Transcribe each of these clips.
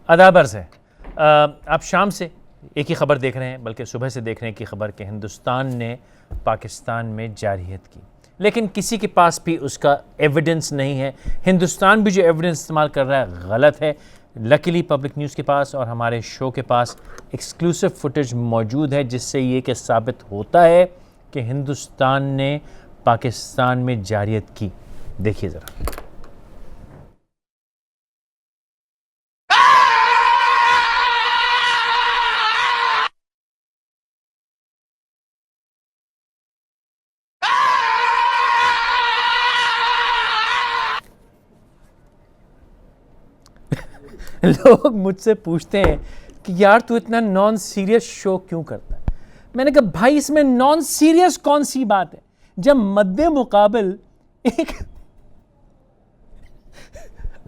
अदाबर से आप शाम से एक ही ख़बर देख रहे हैं, बल्कि सुबह से देख रहे हैं कि ख़बर कि हिंदुस्तान ने पाकिस्तान में जारहियत की, लेकिन किसी के पास भी उसका एविडेंस नहीं है। हिंदुस्तान भी जो एविडेंस इस्तेमाल कर रहा है गलत है। लकीली पब्लिक न्यूज़ के पास और हमारे शो के पास एक्सक्लूसिव फुटेज मौजूद है, जिससे ये कि साबित होता है कि हिंदुस्तान ने पाकिस्तान में जारहियत की। देखिए ज़रा। लोग मुझसे पूछते हैं कि यार तू इतना नॉन सीरियस शो क्यों करता है। मैंने कहा भाई इसमें नॉन सीरियस कौन सी बात है, जब मद्दे मुकाबिल एक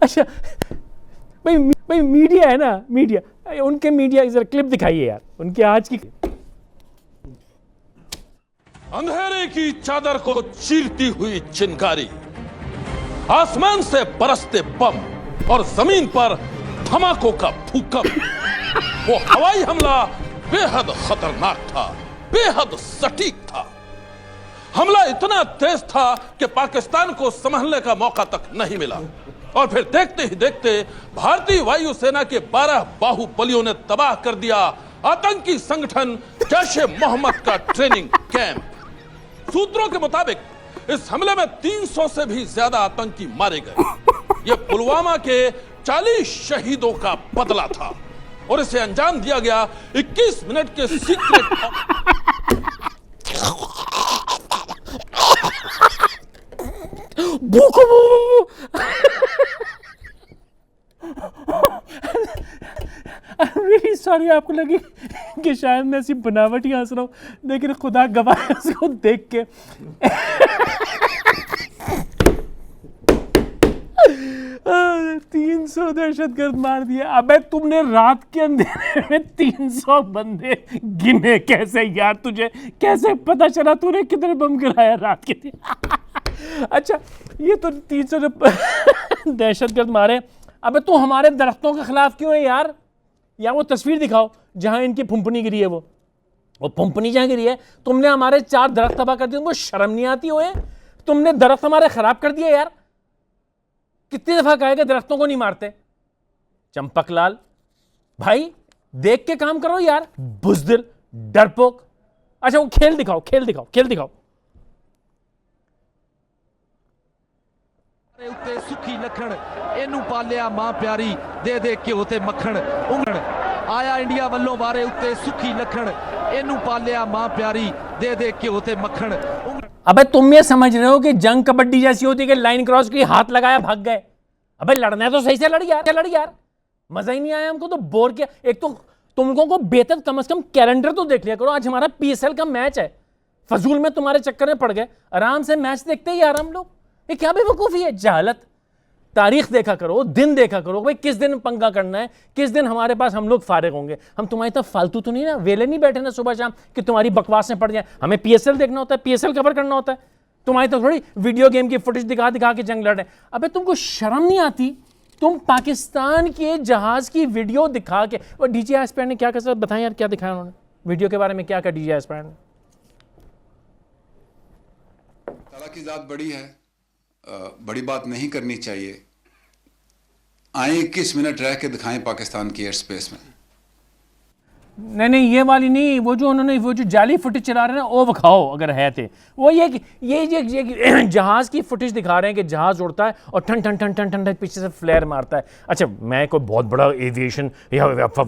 अच्छा भाई मीडिया है ना, मीडिया, उनके मीडिया इधर क्लिप दिखाइए यार, उनके आज की। अंधेरे की चादर को चीरती हुई चिंगारी, आसमान से बरसते बम और जमीन पर धमाकों का भूकंप। वो हवाई हमला बेहद खतरनाक था, बेहद सटीक था। हमला इतना तेज था कि पाकिस्तान को संभलने का मौका तक नहीं मिला, और फिर देखते ही देखते भारतीय वायुसेना के 12 बाहुबलियों ने तबाह कर दिया आतंकी संगठन जैश ए मोहम्मद का ट्रेनिंग कैंप। सूत्रों के मुताबिक इस हमले में 300 से भी ज्यादा आतंकी मारे गए। यह पुलवामा के 40 शहीदों का बदला था, और इसे अंजाम दिया गया 21 मिनट के सीक्रेट। रियली सॉरी, आपको लगे कि शायद मैं ऐसी बनावट ही हंस रहा हूं, लेकिन खुदा गवाह है उसको देख के 300 दहशतगर्द मार दिए। अबे तुमने रात के अंधेरे में 300 बंदे गिने कैसे यार? तुझे कैसे पता चला तूने कितने बम गिराया रात के दिन? अच्छा, ये तो 300 दहशतगर्द मारे। अबे तू हमारे दरख्तों के खिलाफ क्यों है यार? या वो तस्वीर दिखाओ जहां इनकी फुंपनी गिरी है, वो फुंपनी जहां गिरी है, तुमने हमारे 4 दरख्त तबाह कर दिए। तुमको शर्म नहीं आती हो? तुमने दरख्त हमारे खराब कर दिए यार। कितनी दफा कहेगा दरख्तों को नहीं मारते? चंपकलाल भाई देख के काम करो यार, बुज़दिल, डरपोक। अच्छा वो खेल दिखाओ, खेल दिखाओ, खेल दिखाओ। उत्ते सुखी लखण एनू पालिया मां प्यारी दे दे घ्यो ते मक्खण उंगण आया इंडिया वल्लों बारे उत्ते सुखी लखण एनू पालिया मां प्यारी दे दे घ्यो ते मक्खण। अबे तुम ये समझ रहे हो कि जंग कबड्डी जैसी होती है कि लाइन क्रॉस की, हाथ लगाया भाग गए? अबे लड़ना है तो सही से लड़ यार, मजा ही नहीं आया हमको तो, बोर किया। एक तो तुम लोगों को बेहतर कम से कम कैलेंडर तो देख लिया करो। आज हमारा पीएसएल का मैच है, फजूल में तुम्हारे चक्कर में पड़ गए। आराम से मैच देखते ही यार हम लोग। ये क्या बेवकूफ़ी है, जहालत। तारीख देखा करो, दिन देखा करो, भाई किस दिन पंगा करना है, किस दिन हमारे पास हम लोग फारिग होंगे। हम तुम्हारी तरफ फालतू तो नहीं ना, वेले नहीं बैठे ना सुबह शाम कि तुम्हारी बकवास में पड़ जाए। हमें पीएसएल देखना होता है, पीएसएल कवर करना होता है। तुम्हारी तो थोड़ी वीडियो गेम की फुटेज दिखा दिखा के जंग लड़ रहे। अबे तुमको शर्म नहीं आती? तुम पाकिस्तान के जहाज की वीडियो दिखा के, और डीजे एस्पायर ने क्या कर बताया यार, क्या दिखाया उन्होंने वीडियो के बारे में? क्या डीजे एस्पायर ने? ताला की जात बड़ी है, बड़ी बात नहीं करनी चाहिए। आए 21 मिनट रह के दिखाएं पाकिस्तान की एयर स्पेस में। नहीं ये वाली नहीं, वो जो उन्होंने वो जो जाली फुटेज चला रहे हैं ना, वो दिखाओ अगर है थे। वो ये जहाज़ की फुटेज दिखा रहे हैं कि जहाज़ उड़ता है और ठन ठन ठन ठन ठन पीछे से फ्लेयर मारता है। अच्छा मैं कोई बहुत बड़ा एविएशन या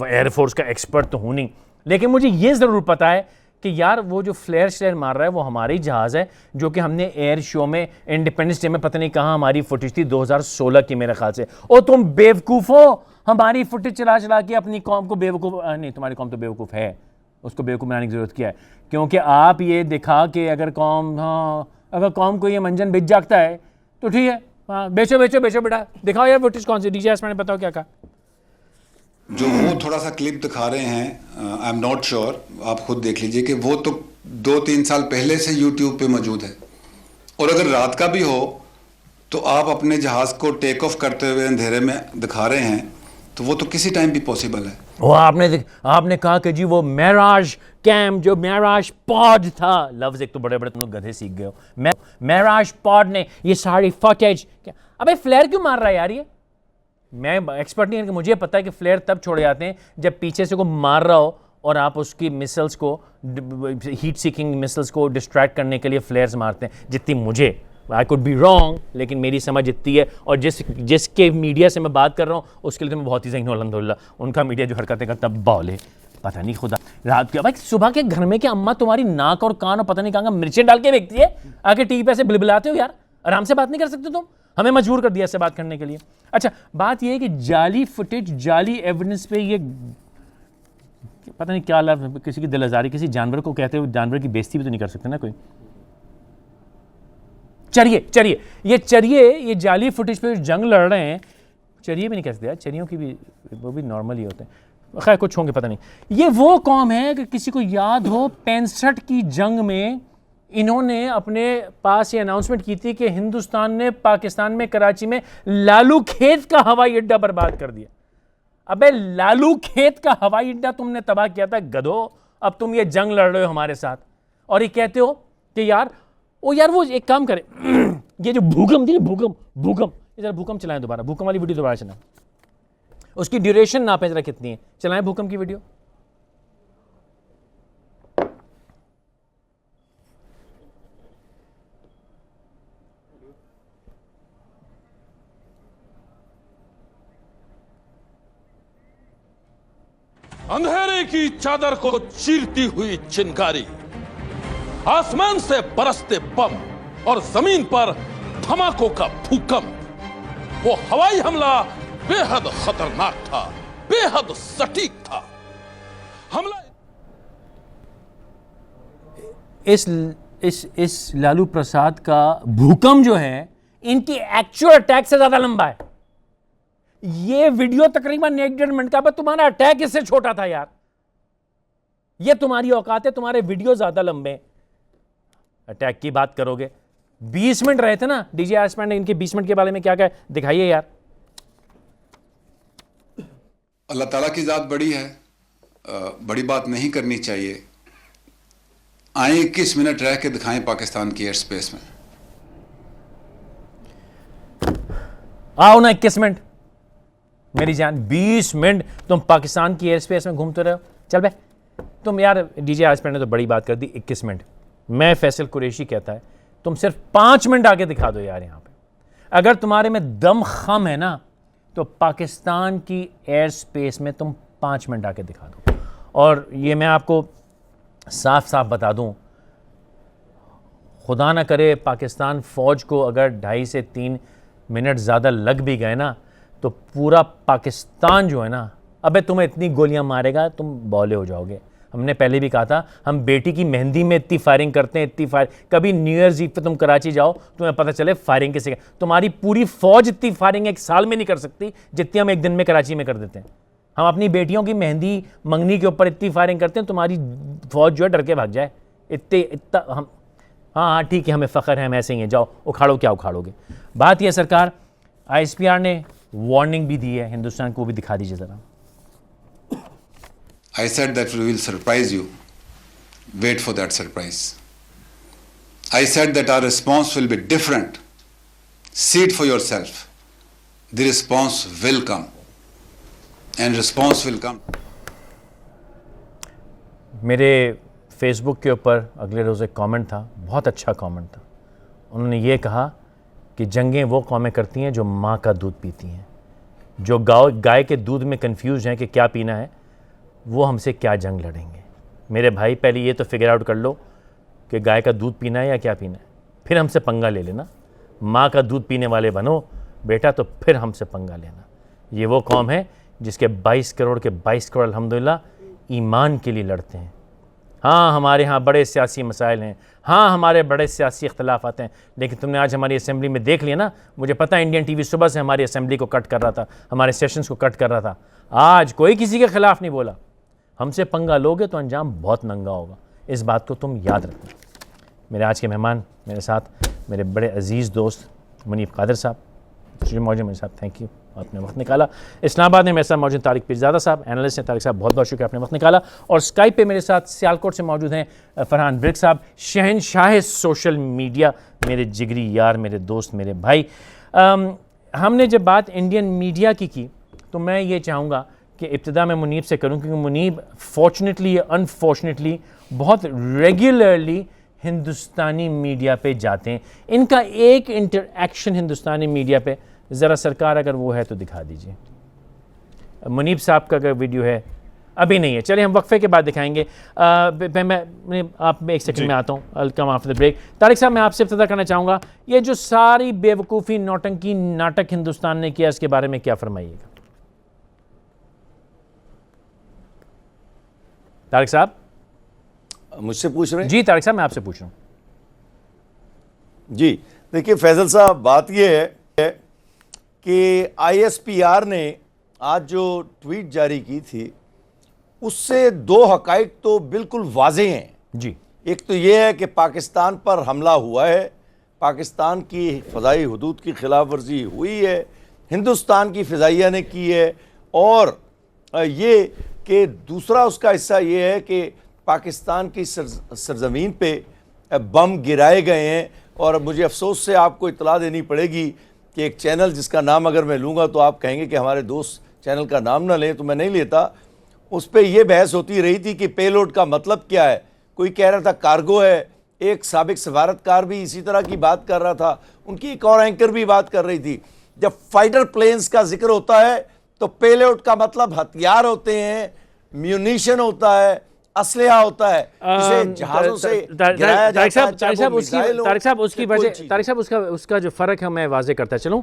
एयरफोर्स का एक्सपर्ट तो हूँ नहीं, लेकिन मुझे ये ज़रूर पता है कि यार वो जो फ्लेयर मार रहा है वो हमारी जहाज़ है, जो कि हमने एयर शो में इंडिपेंडेंस डे में पता नहीं कहाँ हमारी फुटेज थी 2016 की मेरे ख्याल से। ओ तुम बेवकूफ़ हो, हमारी फुटेज चला चला के अपनी कौम को बेवकूफ़, नहीं तुम्हारी कौम तो बेवकूफ़ है, उसको बेवकूफ़ बनाने की ज़रूरत क्या है? क्योंकि आप ये दिखा कि अगर कौम, हाँ अगर कौम को ये मंजन बिक जागता है तो ठीक है, हाँ बेचो बेचो बेचो बेटा, दिखाओ यार फुटेज कौन सी। डीजे एस्पायर ने बताओ क्या कहा। जो वो थोड़ा सा क्लिप दिखा रहे हैं, आई एम नॉट श्योर, आप खुद देख लीजिए कि वो तो 2-3 साल पहले से यूट्यूब पे मौजूद है। और अगर रात का भी हो तो आप अपने जहाज़ को टेक ऑफ करते हुए अंधेरे में दिखा रहे हैं तो वो तो किसी टाइम भी पॉसिबल है। वो आपने कहा कि जी वो मेराज कैम, जो मेराज पॉड था, लफ्ज एक तो बड़े बड़े तुम लोग गधे सीख गए हो, मेराज पॉड ने ये सारी फुटेज, अबे फ्लेयर क्यों मार रहा है यार? ये मैं एक्सपर्ट नहीं है कि मुझे पता है कि फ्लेयर तब छोड़े जाते हैं जब पीछे से को मार रहा हो और आप उसकी मिसाइल्स को, हीट सीकिंग मिसाइल्स को डिस्ट्रैक्ट करने के लिए फ्लेयर्स मारते हैं। जितनी मुझे, आई कुड बी रॉन्ग, लेकिन मेरी समझ इतनी है, और जिसके मीडिया से मैं बात कर रहा हूँ उसके लिए तो मैं बहुत ही सही हूँ अल्हम्दुलिल्लाह। उनका मीडिया जो हरकतें करता बौले, पता नहीं खुदा रात के भाई सुबह के घर में कि अम्मा तुम्हारी नाक और कान और पता नहीं कहाँ का मिर्चें डाल के बेचती है, आके टीवी पे ऐसे बिलबिलाते हो यार, आराम से बात नहीं कर सकते तुम? हमें मजबूर कर दिया इससे बात करने के लिए। अच्छा, बात यह है कि जाली फुटेज, जाली एविडेंस पे ये पता नहीं क्या लफ्ज़, किसी की दिल आज़ारी, किसी जानवर को कहते हुए जानवर की बेइज्जती भी तो नहीं कर सकते ना कोई। चरिए, ये जाली फुटेज पे जंग लड़ रहे हैं, चरिए भी नहीं कह सकते यार, चरियों की भी वो भी नॉर्मल ही होते हैं, खैर कुछ होंगे पता नहीं। ये वो कौम है कि किसी को याद हो 65 की जंग में इन्होंने अपने पास ये अनाउंसमेंट की थी कि हिंदुस्तान ने पाकिस्तान में कराची में लालू खेत का हवाई अड्डा बर्बाद कर दिया। अबे लालू खेत का हवाई अड्डा तुमने तबाह किया था गधो, अब तुम ये जंग लड़ रहे हो हमारे साथ और ये कहते हो कि यार वो एक काम करे ये जो भूकंप थी, भूकंप इधर भूकंप चलाएं दोबारा, भूकंप वाली वीडियो दोबारा चलाएं, उसकी ड्यूरेशन नापें जरा कितनी है, चलाएं भूकंप की वीडियो। अंधेरे की चादर को चीरती हुई चिनगारी, आसमान से बरसते बम और जमीन पर धमाकों का भूकंप। वो हवाई हमला बेहद खतरनाक था, बेहद सटीक था। हमला इस लालू प्रसाद का भूकंप जो है इनकी एक्चुअल अटैक से ज्यादा लंबा है। ये वीडियो तकरीबन 1.5 मिनट का, पर तुम्हारा अटैक इससे छोटा था यार। ये तुम्हारी औकात है, तुम्हारे वीडियो ज्यादा लंबे हैं। अटैक की बात करोगे, 20 मिनट रहे थे ना डीजे आसमान ने, इनके 20 मिनट के बारे में क्या कहा दिखाइए यार। अल्लाह ताला की जात बड़ी है, बड़ी बात नहीं करनी चाहिए। आए 21 मिनट रह के दिखाएं पाकिस्तान की एयर स्पेस में। आओ ना 21 मिनट मेरी जान, 20 मिनट तुम पाकिस्तान की एयर स्पेस में घूमते रहो। चल बे तुम यार, डीजे आसमान ने तो बड़ी बात कर दी 21 मिनट। मैं फैसल कुरैशी कहता है तुम सिर्फ 5 मिनट आके दिखा दो यार। यहां पे अगर तुम्हारे में दम खम है ना तो पाकिस्तान की एयर स्पेस में तुम 5 मिनट आके दिखा दो। और ये मैं आपको साफ साफ बता दूं, खुदा ना करे पाकिस्तान फौज को अगर 2.5 से 3 मिनट ज़्यादा लग भी गए ना तो पूरा पाकिस्तान जो है ना, अबे तुम्हें इतनी गोलियां मारेगा तुम बौले हो जाओगे। हमने पहले भी कहा था, हम बेटी की मेहंदी में इतनी फायरिंग करते हैं, इतनी फायर। कभी न्यू ईयर्स ईव पे तुम कराची जाओ, तुम्हें पता चले फायरिंग कैसे। तुम्हारी पूरी फौज इतनी फायरिंग एक साल में नहीं कर सकती जितनी हम एक दिन में कराची में कर देते हैं। हम अपनी बेटियों की मेहंदी मंगनी के ऊपर इतनी फायरिंग करते हैं, तुम्हारी फौज जो है डर के भाग जाए। इतना हम, हाँ ठीक है, हमें फ़ख्र है, हम ऐसे ही हैं, जाओ उखाड़ो, क्या उखाड़ोगे। बात यह सरकार, ISPR ने वार्निंग भी दी है हिंदुस्तान को, भी दिखा दीजिए ज़रा। I said that we will surprise you. Wait for that surprise. I said that our response will be different. See it for yourself. The response will come. And response will come. मेरे Facebook के ऊपर अगले रोज़ एक comment था, बहुत अच्छा comment था। उन्होंने ये कहा कि जंगें वो कौमें करती हैं जो माँ का दूध पीती हैं, जो गाय के दूध में कंफ्यूज हैं कि क्या पीना है, वो हमसे क्या जंग लड़ेंगे। मेरे भाई पहले ये तो फिगर आउट कर लो कि गाय का दूध पीना है या क्या पीना है, फिर हमसे पंगा ले लेना। माँ का दूध पीने वाले बनो बेटा तो फिर हमसे पंगा लेना। ये वो कौम है जिसके 22 करोड़ के 22 करोड़ अल्हम्दुलिल्लाह ईमान के लिए लड़ते हैं। हाँ हमारे यहाँ बड़े सियासी मसाइल हैं, हाँ हमारे बड़े सियासी इख्तलाफात हैं, लेकिन तुमने आज हमारी असेंबली में देख लिया ना। मुझे पता है इंडियन टीवी सुबह से हमारी असेंबली को कट कर रहा था, हमारे सेशंस को कट कर रहा था। आज कोई किसी के ख़िलाफ़ नहीं बोला। हमसे पंगा लोगे तो अंजाम बहुत नंगा होगा, इस बात को तुम याद रखना। मेरे आज के मेहमान मेरे साथ मेरे बड़े अजीज़ दोस्त मुनीफ कादिर साहब, जी मौजूद मेरे साथ, थैंक यू, आपने वक्त निकाला। इस्लामाबाद में मेरे साथ मौजूद तारिक पीरज़ादा साहब, एनालिस्ट हैं। तारिक साहब बहुत बहुत शुक्रिया, आपने वक्त निकाला। और स्काइप पे मेरे साथ सियालकोट से मौजूद हैं फरहान ब्रिक साहब, शहनशाह सोशल मीडिया, मेरे जिगरी यार, मेरे दोस्त, मेरे भाई। हमने जब बात इंडियन मीडिया की तो मैं ये चाहूँगा कि इब्तिदा मैं मुनीब से करूँ, क्योंकि मुनीब फॉर्चुनेटली या अनफॉर्चुनेटली बहुत रेगुलरली हिंदुस्तानी मीडिया पे जाते हैं। इनका एक इंटरैक्शन हिंदुस्तानी मीडिया पे ज़रा सरकार अगर वो है तो दिखा दीजिए। मुनीब साहब का अगर वीडियो है, अभी नहीं है, चलिए हम वक्फे के बाद दिखाएंगे। मैं आप एक सेकंड में आता हूँ, I will come after the break. Tariq साहब मैं आपसे इब्तिदा करना चाहूँगा, ये जो सारी बेवकूफ़ी नौटंकी नाटक हिंदुस्तान ने किया, इसके बारे में क्या फरमाइएगा? तारिक साहब मुझसे पूछ रहे हैं? जी तारिक साहब मैं आपसे पूछ रहा हूँ। जी देखिए फैजल साहब, बात यह है कि ISPR ने आज जो ट्वीट जारी की थी उससे दो हकाइक तो बिल्कुल वाज़ेह हैं जी। एक तो ये है कि पाकिस्तान पर हमला हुआ है, पाकिस्तान की फ़ज़ाई हदूद की खिलाफ वर्जी हुई है, हिंदुस्तान की फ़िज़ाइया ने की है। और ये कि दूसरा उसका हिस्सा ये है कि पाकिस्तान की सरजमीन पे बम गिराए गए हैं। और मुझे अफसोस से आपको इतला देनी पड़ेगी कि एक चैनल जिसका नाम अगर मैं लूँगा तो आप कहेंगे कि हमारे दोस्त चैनल का नाम ना लें, तो मैं नहीं लेता। उस पर यह बहस होती रही थी कि पेलोड का मतलब क्या है। कोई कह रहा था कार्गो है, एक साबिक सफारतकार भी इसी तरह की बात कर रहा था, उनकी एक और एंकर भी बात कर रही थी। जब फाइटर प्लेन्स का जिक्र होता है तो पेलोड का मतलब हथियार होते हैं, म्यूनिशन होता है, असलहा होता है, इसे जहाज़ों से गिराया जाता है। तारिक साहब उसकी वजह, तारिक साहब उसका जो फ़र्क है मैं वाजे करता चलूँ।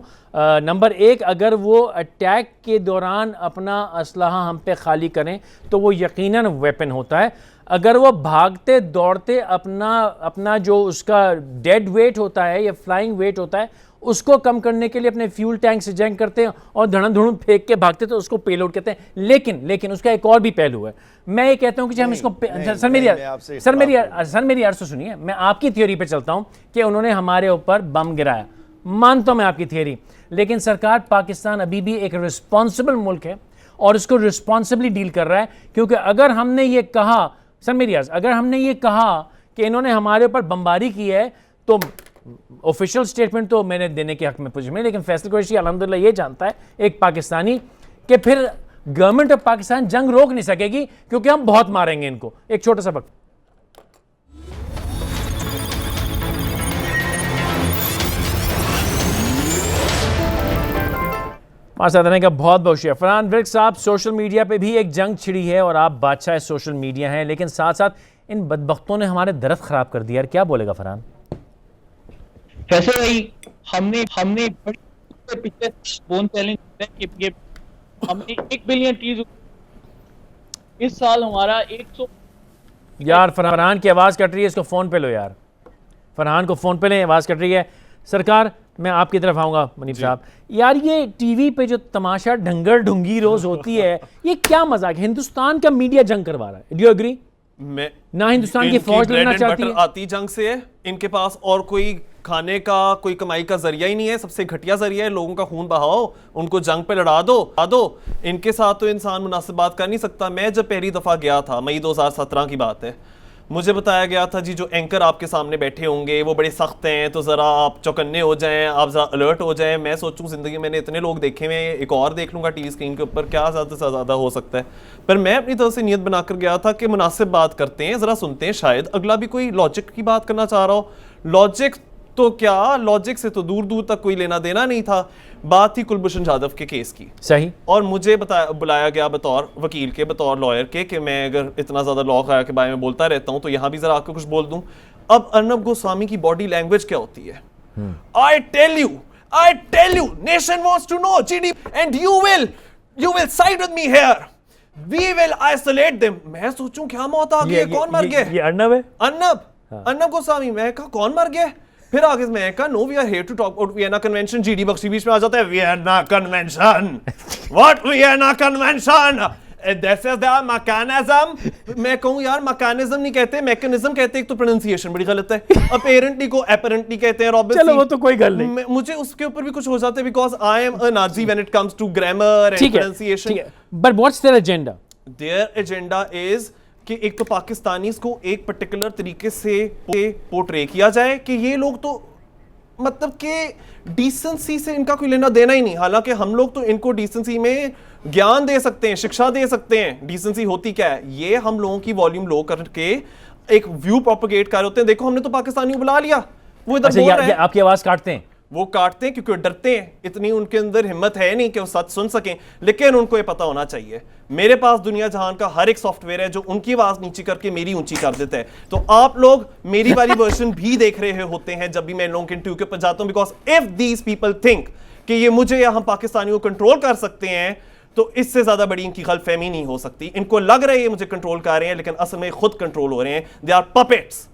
नंबर एक, अगर वो अटैक के दौरान अपना असलहा हम पे खाली करें तो वो यकीनन वेपन होता है। अगर वो भागते दौड़ते अपना जो उसका डेड वेट होता है या फ्लाइंग वेट होता है उसको कम करने के लिए अपने फ्यूल टैंक से जंग करते हैं और धड़म फेंक के भागते तो उसको पेलोड कहते हैं। लेकिन उसका एक और भी पहलू है। मैं ये कहता हूं कि हम इसको सर मेरी अर्ज सुनिए, मैं आपकी थ्योरी पे चलता हूं कि उन्होंने हमारे ऊपर बम गिराया, मानता हूं मैं आपकी थ्योरी, लेकिन सरकार पाकिस्तान अभी भी एक रिस्पॉन्सिबल मुल्क है और इसको रिस्पॉन्सिबली डील कर रहा है। क्योंकि अगर हमने ये कहा, सर मेरी अर्ज, अगर हमने ये कहा कि इन्होंने हमारे ऊपर बमबारी की है तो ऑफिशियल स्टेटमेंट तो मैंने देने के हक में पूछ में, लेकिन फैसल कुरैशी अल्हम्दुलिल्लाह ये जानता है एक पाकिस्तानी कि फिर गवर्नमेंट ऑफ पाकिस्तान जंग रोक नहीं सकेगी क्योंकि हम बहुत मारेंगे इनको। एक छोटा सा वक्त। माशाल्लाह का बहुत बहुत शुक्रिया फरहान ब्रिक साहब। सोशल मीडिया पे भी एक जंग छिड़ी है और आप बादशाह सोशल मीडिया हैं, लेकिन साथ साथ इन बदबख्तों ने हमारे दरख्त खराब कर दिया यार, क्या बोलेगा फरहान? वैसे भाई हमने पिछले बोन चैलेंज कि ये हमने 1 बिलियन ट्रीज इस साल हमारा 100। यार फरहान की आवाज़ कट रही है, इसको फ़ोन पे लो यार, फरहान को फ़ोन पे लें, आवाज़ कट रही है। सरकार मैं आपकी तरफ आऊँगा मुनीब साहब। यार ये टीवी पे जो तमाशा ढंगर ढुंगी रोज़ होती है, ये क्या मजाक है? हिंदुस्तान का मीडिया जंग करवा रहा है, डू यू एग्री? मैं ना हिंदुस्तान की फौज लेना चाहती है, आती जंग से है, इनके पास और कोई खाने का कोई कमाई का जरिया ही नहीं है, सबसे घटिया जरिया है। लोगों का खून बहाओ, उनको जंग पे लड़ा दो। इनके साथ तो इंसान मुनासिब बात कर नहीं सकता। मैं जब पहली दफा गया था, मई 2017 की बात है, मुझे बताया गया था जी जो एंकर आपके सामने बैठे होंगे वो बड़े सख्त हैं, तो ज़रा आप चौकन्ने हो जाएं, आप ज़रा अलर्ट हो जाएं। मैं सोचूं ज़िंदगी मैंने इतने लोग देखे हुए, एक और देख लूँगा टीवी स्क्रीन के ऊपर, क्या ज़्यादा से ज़्यादा हो सकता है। पर मैं अपनी तरफ से नीयत बनाकर गया था कि मुनासिब बात करते हैं, ज़रा सुनते हैं, शायद अगला भी कोई लॉजिक की बात करना चाह रहा हो। लॉजिक तो क्या, लॉजिक से तो दूर दूर तक कोई लेना देना नहीं था। बात थी कुलभूषण जाधव के केस की, सही। और मुझे बुलाया गया बतौर वकील के, बतौर लॉयर के, कि मैं अगर इतना ज़्यादा लॉ के बारे में बोलता रहता हूँ तो यहाँ भी ज़रा आकर कुछ बोल दूँ। अब अर्नब गोस्वामी की बॉडी लैंग्वेज क्या होती है? I tell you, nation wants to know, GD, and you will side with me here. We will isolate them. मैं सोचूं क्या मौत आ गई है, कौन मर गया? ये अर्नब है, अर्नब गोस्वामी। मैं कहा कौन मर गया? फिर आगे मैं कहा no we are here to talk about Vienna convention. GD Bakshi बीच में आ जाता है, Vienna convention, what Vienna convention, This is the mechanism. मैं कहूँ यार मैकेनिज्म नहीं कहते, मैकेनिज्म कहते, एक तो प्रोनाउंसिएशन बड़ी गलत है। अपेरेंटली को एपरेंटली कहते हैं। चलो वो तो कोई गल नहीं, मुझे उसके ऊपर भी कुछ हो जाता है because I am a Nazi when it comes to grammar and pronunciation. ठीक है, but what's their agenda? Their agenda is कि एक तो पाकिस्तानीज को एक पर्टिकुलर तरीके से पोर्ट्रे किया जाए कि ये लोग तो मतलब कि डिसेंसी से इनका कोई लेना देना ही नहीं। हालांकि हम लोग तो इनको डिसेंसी में ज्ञान दे सकते हैं, शिक्षा दे सकते हैं। डिसेंसी होती क्या है, ये हम लोगों की वॉल्यूम लो करके एक व्यू प्रोपेगेट कर होते हैं। देखो हमने तो पाकिस्तानी को बुला लिया, वो इधर बोल रहे हैं, आपकी आवाज काटते हैं, वो काटते हैं क्योंकि डरते हैं, इतनी उनके अंदर हिम्मत है नहीं कि वो सच सुन सकें। लेकिन उनको ये पता होना चाहिए मेरे पास दुनिया जहान का हर एक सॉफ्टवेयर है जो उनकी आवाज नीची करके मेरी ऊंची कर देता है। तो आप लोग मेरी वाली वर्जन भी देख रहे होते हैं जब भी मैं लोगों के इंटरव्यू के ऊपर जाता हूं, because if these people think कि ये मुझे या हम पाकिस्तानियों को कंट्रोल कर सकते हैं तो इससे ज्यादा बड़ी इनकी गलतफहमी नहीं हो सकती। इनको लग रहा है ये मुझे कंट्रोल कर रहे हैं, लेकिन असल में खुद कंट्रोल हो रहे हैं। They are puppets.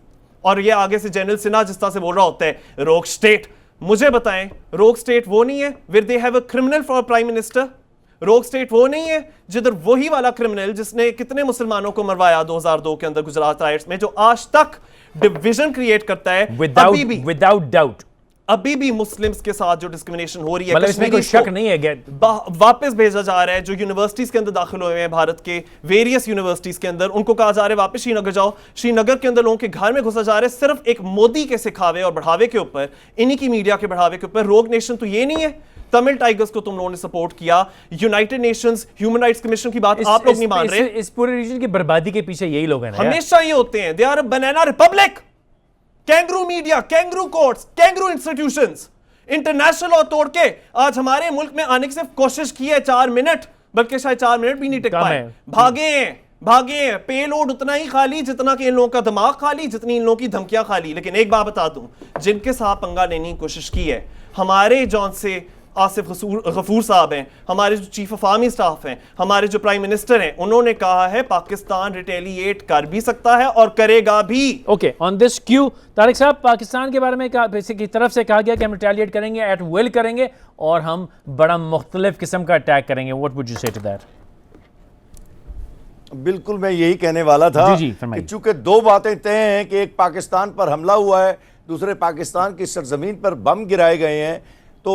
और ये आगे से जनरल सिन्हा जिस तरह से बोल रहा होता है रोग स्टेट, मुझे बताएं रोग स्टेट वो नहीं है where they have a criminal for prime minister? Rogue state वो नहीं है जिधर वही वाला क्रिमिनल जिसने कितने मुसलमानों को मरवाया 2002 के अंदर गुजरात राइट्स में, जो आज तक डिवीजन क्रिएट करता है विदाउट डाउट। अभी भी मुस्लिम्स के साथ जो डिस्क्रिमिनेशन हो रही है, मतलब इसमें कोई शक नहीं है, वापस भेजा जा रहा है। जो यूनिवर्सिटीज के अंदर दाखिल हुए हैं भारत के वेरियस यूनिवर्सिटीज के अंदर, उनको कहा जा रहा है वापस श्रीनगर जाओ। श्रीनगर के अंदर लोगों के घर में घुसा जा रहा है सिर्फ एक मोदी के सिखावे और बढ़ावे के ऊपर, इन्हीं की मीडिया के बढ़ावे के ऊपर। रोग नेशन तो ये नहीं है। तमिल टाइगर्स को तुम लोगों ने सपोर्ट किया, United Nations human rights commission की बात आप लोग नहीं मान रहे। इस पूरे रीजन की बर्बादी के पीछे यही लोग हैं ना, हमेशा ये होते हैं। They are a banana republic. Kangaroo media, kangaroo courts, kangaroo institutions, international law तोड़ के आज हमारे मुल्क में आने की सिर्फ कोशिश की है 4 मिनट, बल्कि शायद 4 मिनट भी नहीं टिक पाए। भागे हैं। पेलोड उतना ही खाली जितना कि इन लोगों का दिमाग खाली, जितनी इन लोगों की धमकियां खाली। लेकिन एक बात बता दूं, जिनके साथ पंगा लेने की कोशिश की है, हमारे जौन से आसिफ गफूर साहब हैं, हमारे जो चीफ ऑफ आर्मी स्टाफ हैं, हमारे जो प्राइम मिनिस्टर हैं, उन्होंने कहा है पाकिस्तान रिटेलिएट कर भी सकता है और करेगा भी। Okay, on this Q Tariq साहब, पाकिस्तान के बारे में की तरफ से कहा गया कि हम रिटेलिएट करेंगे, एट विल करेंगे, और हम बड़ा मुख्तलिफ किस्म का अटैक करेंगे। व्हाट वुड यू से टू दैट? बिल्कुल मैं यही कहने वाला था जी, कि चूंकि दो बातें तय हैं कि एक पाकिस्तान पर हमला हुआ है, दूसरे पाकिस्तान की सरजमीन पर बम गिराए गए हैं, तो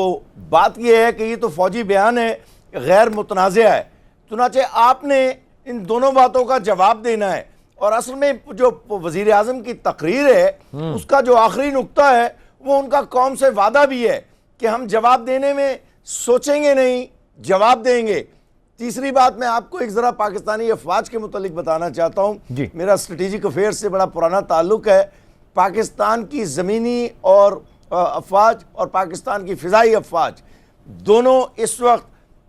बात यह है कि ये तो फौजी बयान है, गैर मुतनाज़ा है। चुनाचे आपने इन दोनों बातों का जवाब देना है। और असल में जो वज़ीर आज़म की तकरीर है उसका जो आखिरी नुक्ता है वो उनका कौम से वादा भी है कि हम जवाब देने में सोचेंगे नहीं, जवाब देंगे। तीसरी बात, मैं आपको एक ज़रा पाकिस्तानी अफवाज के मुतालिक बताना चाहता हूँ। मेरा स्ट्रेटेजिक अफेयर्स से बड़ा पुराना ताल्लुक़ है। पाकिस्तान की ज़मीनी और अफवाज और पाकिस्तान की फ़िज़ाई अफवाज दोनों इस वक्त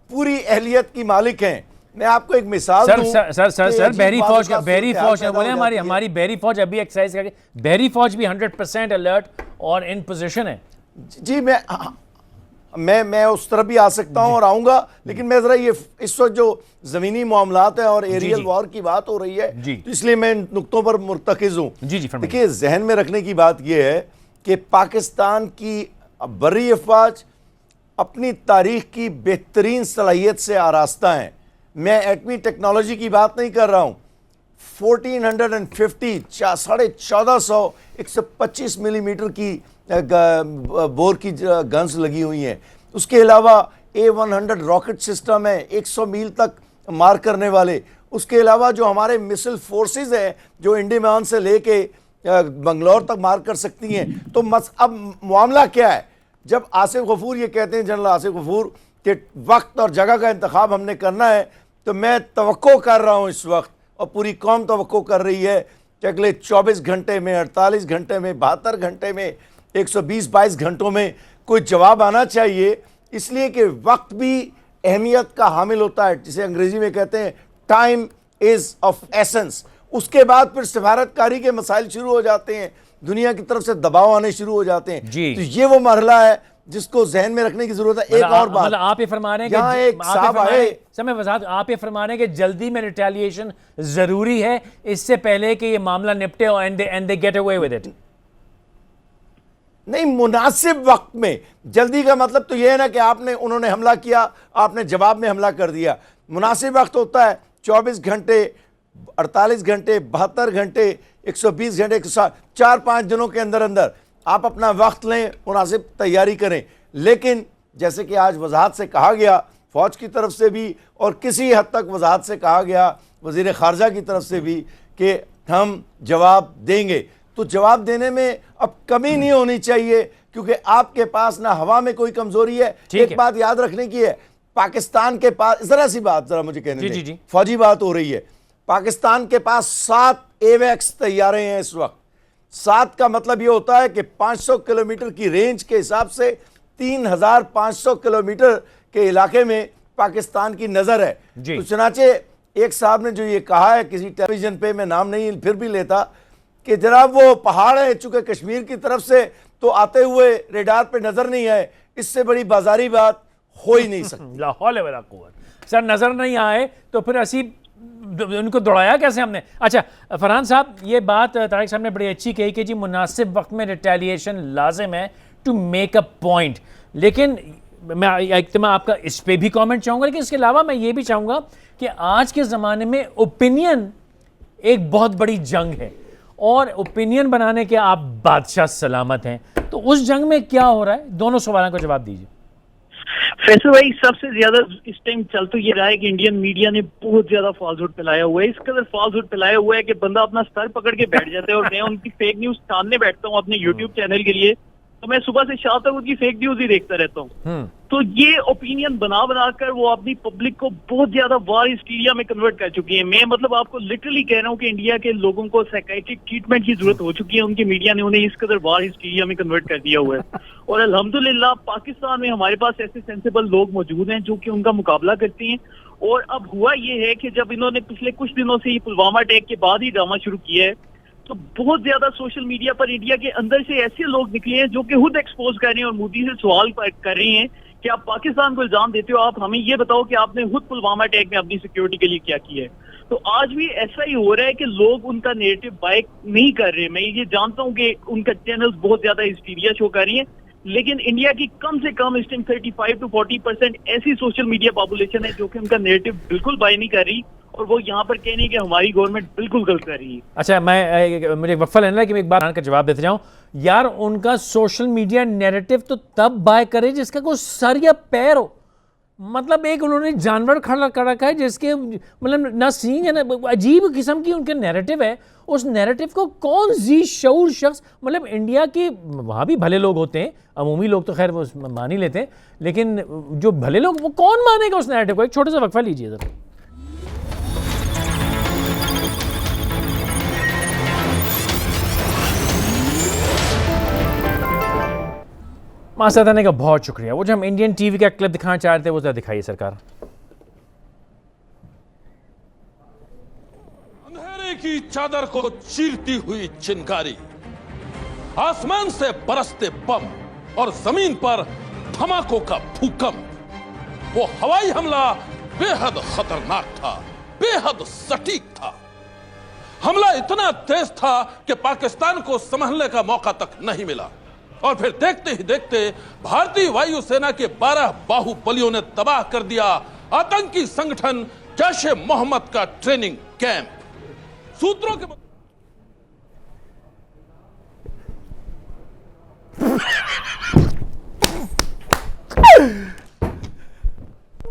पूरी अहलियत की मालिक हैं। मैं आपको एक मिसाल दूं। सर बहरी फौज बोले हमारी बहरी फौज अभी एक्सरसाइज करके, बहरी फौज भी 100% अलर्ट और इन पोजीशन है। जी मैं उस तरफ भी आ सकता हूं और आऊंगा, लेकिन मैं जरा ये इस वक्त जो जमीनी मामलात है और एरियल वॉर की बात हो रही है, तो इसलिए मैं इन नुक्तों पर मुर्तकिज हूं। देखिए, जहन में रखने की बात यह है कि पाकिस्तान की बर्री अफवाज अपनी तारीख की बेहतरीन सलाहियत से आरास्ता हैं। मैं एटमी टेक्नोलॉजी की बात नहीं कर रहा हूँ। 1450 1450 125 मिलीमीटर की बोर की गन्स लगी हुई हैं। उसके अलावा A100 रॉकेट सिस्टम है 100 मील तक मार करने वाले। उसके अलावा जो हमारे मिसाइल फोर्सेस हैं जो इंडमान से लेके बंगलौर तक मार कर सकती हैं। तो अब मामला क्या है? जब आसिफ गफूर ये कहते हैं, जनरल आसिफ गफूर, कि वक्त और जगह का इंतखाब हमने करना है, तो मैं तवक्को कर रहा हूँ इस वक्त, और पूरी कौम तवक्को कर रही है कि अगले 24 घंटे में, 48 घंटे में, 72 घंटे में, 120-22 घंटों में कोई जवाब आना चाहिए। इसलिए कि वक्त भी अहमियत का हामिल होता है, जिसे अंग्रेजी में कहते हैं टाइम इज़ ऑफ एसेंस। उसके बाद फिर सिफारतकारी के मसाइल शुरू हो जाते हैं, दुनिया की तरफ से दबाव आने शुरू हो जाते हैं। तो ये वो मरहला है जिसको जहन में रखने की जरूरत है। एक और बात, आप ये फरमा रहे हैं कि एक साहब आए, आप ये फरमा रहे हैं कि जल्दी में रिटेलिएशन जरूरी है, इससे पहले कि ये मामला निपटे and they get away with it. नहीं, मुनासिब वक्त में। जल्दी का मतलब तो यह है ना कि उन्होंने हमला किया, आपने जवाब में हमला कर दिया। मुनासिब वक्त होता है 24 घंटे, 48 घंटे, 72 घंटे, 120 घंटे, 160, 4-5 दिनों के अंदर अंदर आप अपना वक्त लें, मुनासिब तैयारी करें। लेकिन जैसे कि आज वजाहत से कहा गया, फौज की तरफ से भी और किसी हद तक वजाहत से कहा गया वज़ीर ख़ारजा की तरफ से भी कि हम जवाब देंगे, तो जवाब देने में अब कमी नहीं होनी चाहिए, क्योंकि आपके पास ना हवा में कोई कमजोरी है। एक बात याद रखने की है, पाकिस्तान के पास, जरा सी बात जरा मुझे कहने दें, फौजी बात हो रही है, पाकिस्तान के पास 7 एवैक्स तैयारे हैं इस वक्त। 7 का मतलब यह होता है कि 500 किलोमीटर की रेंज के हिसाब से 3500 किलोमीटर के इलाके में पाकिस्तान की नजर है। तो चुनाचे एक साहब ने जो ये कहा है किसी टेलीविजन पे, मैं नाम नहीं फिर भी लेता, कि जनाब वो पहाड़ है, चूंकि कश्मीर की तरफ से तो आते हुए रेडार पे नजर नहीं आए, इससे बड़ी बाजारी बात हो ही नहीं सकती। लाहौल वला कुव्वत। सर नजर नहीं आए तो फिर असी उनको दौड़ाया कैसे हमने? अच्छा फरहान साहब, ये बात तारिक साहब ने बड़ी अच्छी कही कि जी मुनासिब वक्त में रिटेलिएशन लाजिम है टू मेक अ पॉइंट, लेकिन मैं आपका इस पे भी कमेंट चाहूँगा, लेकिन इसके अलावा मैं ये भी चाहूँगा कि आज के ज़माने में ओपिनियन एक बहुत बड़ी जंग है और ओपिनियन बनाने के आप बादशाह सलामत हैं, तो उस जंग में क्या हो रहा है? दोनों सवालों का जवाब दीजिए। फैसल भाई, सबसे ज्यादा इस टाइम चल तो ये रहा है कि इंडियन मीडिया ने बहुत ज्यादा फॉल्सहुड फैलाया हुआ है। इस कदर फॉल्सहुड फैलाया हुआ है कि बंदा अपना सर पकड़ के बैठ जाता है, और मैं उनकी फेक न्यूज छानने बैठता हूँ अपने यूट्यूब चैनल के लिए, तो मैं सुबह से शाम तक उनकी फेक न्यूज ही देखता रहता हूँ। तो ये ओपिनियन बना बनाकर वो अपनी पब्लिक को बहुत ज्यादा वार हिस्टीरिया में कन्वर्ट कर चुकी है। मैं मतलब आपको लिटरली कह रहा हूँ कि इंडिया के लोगों को साइकियाट्रिक ट्रीटमेंट की जरूरत हो चुकी है। उनके मीडिया ने उन्हें इस कदर वार हिस्टीरिया में कन्वर्ट कर दिया हुआ है। और अल्हम्दुलिल्लाह पाकिस्तान में हमारे पास ऐसे सेंसिबल लोग मौजूद हैं जो कि उनका मुकाबला करते हैं। और अब हुआ ये है कि जब इन्होंने पिछले कुछ दिनों से ही पुलवामा अटैक के बाद ही ड्रामा शुरू किया है, तो बहुत ज्यादा सोशल मीडिया पर इंडिया के अंदर से ऐसे लोग निकले हैं जो कि खुद एक्सपोज कर रहे हैं और मोदी से सवाल कर रहे हैं कि आप पाकिस्तान को इल्जाम देते हो, आप हमें ये बताओ कि आपने खुद पुलवामा अटैक में अपनी सिक्योरिटी के लिए क्या किया है। तो आज भी ऐसा ही हो रहा है कि लोग उनका नेरेटिव बाय नहीं कर रहे। मैं ये जानता हूँ कि उनका चैनल्स बहुत ज्यादा हिस्टीरिया शो कर रही है, लेकिन इंडिया की कम से कम इस टाइम 35 to 40% ऐसी सोशल मीडिया पॉपुलेशन है जो कि उनका नेरेटिव बिल्कुल बाय नहीं कर रही, और वो यहाँ पर कहने कि हमारी गवर्नमेंट बिल्कुल गलत कर रही है। अच्छा, मुझे वक्फा लेना है कि मैं एक बार का जवाब देते जाऊं। यार उनका सोशल मीडिया नैरेटिव तो तब बाय करे जिसका कोई सर या पैर हो। मतलब एक उन्होंने जानवर खड़ा कर रखा है जिसके मतलब ना सींग है ना, अजीब किस्म की उनके नैरेटिव है। उस नैरेटिव को कौन जी शऊर शख्स, मतलब इंडिया के वहाँ भी भले लोग होते हैं, अमूमी लोग तो खैर वो मान ही लेते हैं, लेकिन जो भले लोग वो कौन मानेगा उस नैरेटिव को? एक छोटा सा वक्फा लीजिए जरा। मासादाने का बहुत शुक्रिया। वो जो हम इंडियन टीवी का क्लिप दिखाना चाह रहे थे वो जरा दिखाइए सरकार। अंधेरे की चादर को चीरती हुई चिनगारी, आसमान से बरसते बम और जमीन पर धमाकों का भूकंप। वो हवाई हमला बेहद खतरनाक था, बेहद सटीक था। हमला इतना तेज था कि पाकिस्तान को संभलने का मौका तक नहीं मिला, और फिर देखते ही देखते भारतीय वायुसेना के 12 बाहुबलियों ने तबाह कर दिया आतंकी संगठन जैश-ए मोहम्मद का ट्रेनिंग कैंप। सूत्रों के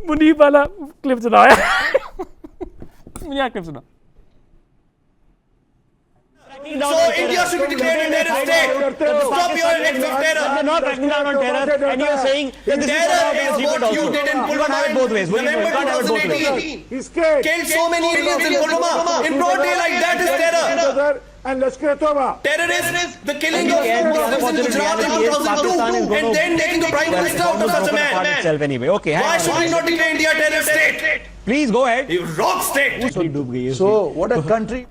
मुनीब वाला क्लिप सुनाया। मुझे क्लिप सुना। So India should be declared a terrorist state. Stop your acts of terror. You're not cracking down on terror, and you're saying that this Terror is is what you did in Pulwama in both ways. November 2018. Killed so many Indians in Pulwama in broad daylight. That is terror. And Lashkar-e-Toba. Terrorist, the killing of Muslims in Gujarat in 2002, and then taking the prime minister out of such a man. Anyway, okay. Why should we not declare India a terrorist state? Please go ahead. You rock state. So, what a country.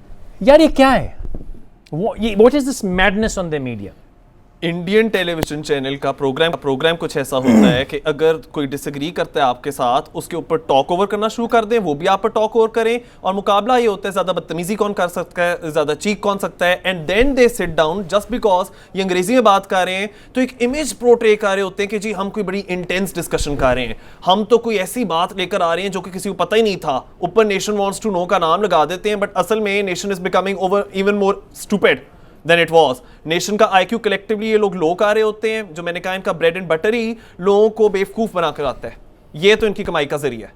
यार ये क्या है? What is this madness on the media? Indian television channel का programme कुछ ऐसा होता है कि अगर कोई डिसएग्री करता है आपके साथ, उसके ऊपर टॉक ओवर करना शुरू कर दें, वो भी आप पर टॉक ओवर करें, और मुकाबला ये होता है ज्यादा बदतमीजी कौन कर सकता है, ज्यादा चीख कौन सकता है, and then they sit down just because ये अंग्रेजी में बात कर रहे हैं तो एक इमेज पोर्ट्रे कर रहे होते हैं कि जी हम कोई बड़ी इंटेंस डिस्कशन कर रहे हैं, हम तो कोई ऐसी बात लेकर आ रहे हैं जो कि किसी को पता ही नहीं था, ऊपर नेशन वांट्स टू नो का नाम लगा देते हैं, बट असल में nation is becoming over even more stupid than it was. Nation का आईक्यू कलेक्टिवली ये लोग लो कर रहे होते हैं, जो मैंने कहा इनका ब्रेड एंड बटर ही लोगों को बेवकूफ बनाकर आता है, ये तो इनकी कमाई का जरिया है।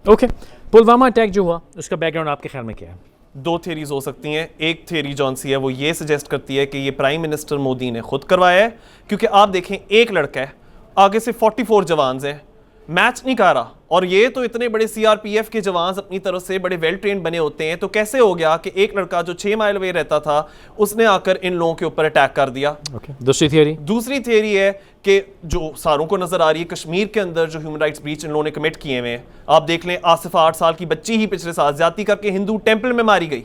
ओके, पुलवामा अटैक जो हुआ उसका बैकग्राउंड आपके ख्याल में क्या है? दो थ्योरीज हो सकती हैं। एक थ्योरी जौन सी है वो ये सजेस्ट करती है कि ये प्राइम मिनिस्टर मोदी ने खुद करवाया है, क्योंकि आप देखें एक लड़का है, आगे से 44 जवान हैं, मैच नहीं कर रहा, और ये तो इतने बड़े सीआरपीएफ के जवान अपनी तरफ से बड़े वेल ट्रेन बने होते हैं, तो कैसे हो गया कि एक लड़का जो 6 माइल अवे रहता था उसने आकर इन लोगों के ऊपर अटैक कर दिया? दूसरी थियरी है कि जो सारों को नजर आ रही है कश्मीर के अंदर जो ह्यूमन राइट्स ब्रीच इन लोगों ने कमिट किए हुए हैं, आप देख लें आसिफा 8 साल की बच्ची ही पिछले साल ज्यादती करके हिंदू टेंपल में मारी गई,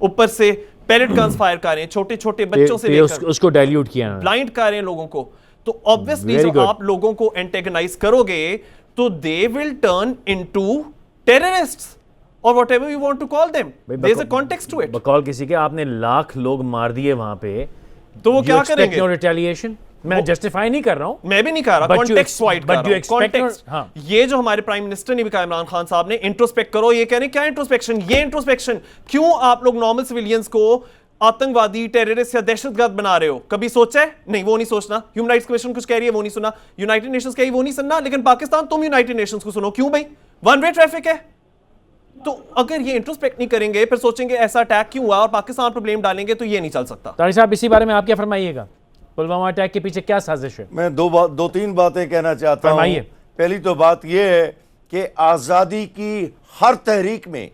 ऊपर से पैलेट गन्स फायर कर रहे हैं, छोटे छोटे बच्चों से लेकर उसको डाइल्यूट किया, ब्लाइंड कर रहे हैं लोगों को, तो ऑब्वियसली जब आप लोगों को एंटेगनाइज करोगे तो they will turn into terrorists और whatever you want to call them, there is a context to it. बकौल किसी के आपने लाख लोग मार दिए वहां पे, तो वो क्या करेंगे? No retaliation. मैं जस्टिफाई नहीं कर रहा हूं, मैं भी नहीं कर रहा, कॉन्टेक्स्ट प्रोवाइड कर रहा हूं, कॉन्टेक्स्ट। हाँ। ये जो हमारे प्राइम मिनिस्टर ने भी कहा, इमरान खान साहब ने, इंट्रोस्पेक्ट करो, ये कह रहे हैं क्या इंट्रोस्पेक्शन? ये इंट्रोस्पेक्शन क्यों आप लोग नॉर्मल सिविलियंस को आतंकवादी, टेररिस्ट या दहशतगर्द बना रहे हो? कभी सोचा है? नहीं, वो नहीं सोचना। ह्यूमन राइट्स कमीशन कुछ कह रही है, वो नहीं सुना। यूनाइटेड नेशंस कह रही है, वो नहीं सुनना। लेकिन पाकिस्तान, तुम यूनाइटेड नेशंस को सुनो, क्यों भाई? वन वे ट्रैफिक है। तो अगर ये इंट्रोस्पेक्ट नहीं करेंगे, फिर सोचेंगे ऐसा अटैक क्यों हुआ और पाकिस्तान पर ब्लेम डालेंगे, तो ये नहीं चल सकता। तारिक साहब, इसी बारे में आप क्या फरमाइएगा? पुलवामा अटैक के पीछे क्या साजिश है? मैं दो तीन बातें कहना चाहता हूं। पहली तो बात यह है कि आज़ादी की हर तहरीक में